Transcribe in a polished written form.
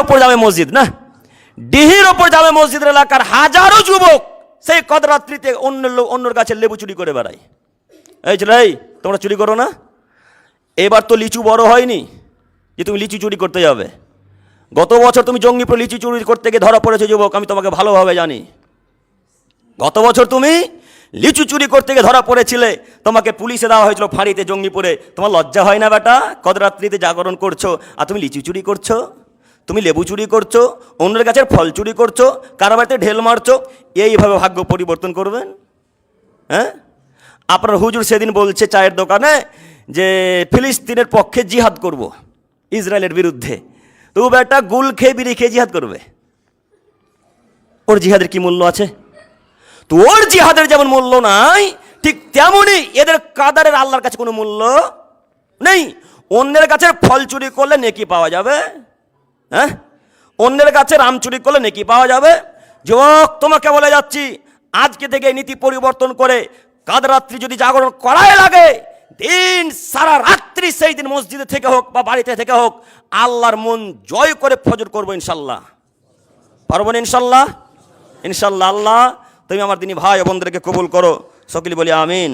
ওপর জামে মসজিদ না, ডিহির ওপর জামে মসজিদের এলাকার হাজারো যুবক সেই কদরাত্রিতে অন্যর গাছের লেবু চুরি করে বেড়ায়। এই ছেলে, তোমরা চুরি করো না? এবার তো লিচু বড় হয়নি যে তুমি লিচু চুরি করতে যাবে। গত বছর তুমি জঙ্গিপুরে লিচু চুরি করতে গিয়ে ধরা পড়েছো যুবক, আমি তোমাকে ভালোভাবে জানি। গত বছর তুমি লিচু চুরি করতে গিয়ে ধরা পড়েছিলে, তোমাকে পুলিশে দেওয়া হয়েছিল ফাঁড়িতে জঙ্গিপুরে। তোমার লজ্জা হয় না বেটা? কদরাত্রিতে জাগরণ করছো আর তুমি লিচু চুরি করছো, তুমি লেবু চুরি করছো, অন্যের গাছের ফল চুরি করছো, কারো বাড়িতে ঢেল মারছো। এইভাবে ভাগ্য পরিবর্তন করবেন? হ্যাঁ, আপনার হুজুর সেদিন বলছে চায়ের দোকানে যে ফিলিস্তিনের পক্ষে জিহাদ করব, ইসরায়েলের বিরুদ্ধে। তো বেটা গুল খেয়ে বিড়ি খেয়ে জিহাদ করবে? ওর জিহাদের কি মূল্য আছে? তো ওর জিহাদের যেমন মূল্য নাই, ঠিক তেমনই এদের কাদারের আল্লাহর কাছে কোনো মূল্য নেই। অন্যের গাছের ফল চুরি করলে নেকি পাওয়া যাবে? হ্যাঁ, অন্যের গাছের আম চুরি করলে নেকি পাওয়া যাবে? যুবক, তোমাকে বলে যাচ্ছি, আজকে থেকে নীতি পরিবর্তন করে কাদরাত্রি যদি জাগরণ করাই লাগে, দিন সারা রাত্রি সেই দিন মসজিদে থেকে হোক বা বাড়িতে থেকে হোক, আল্লাহর মন জয় করে ফজর করবো ইনশাল্লাহ। পারবো না ইনশাল্লাহ? ইনশাল্লাহ। আল্লাহ তুমি আমার দিনী ভাই বোনদেরকে কবুল করো, সকলে বলি আমিন।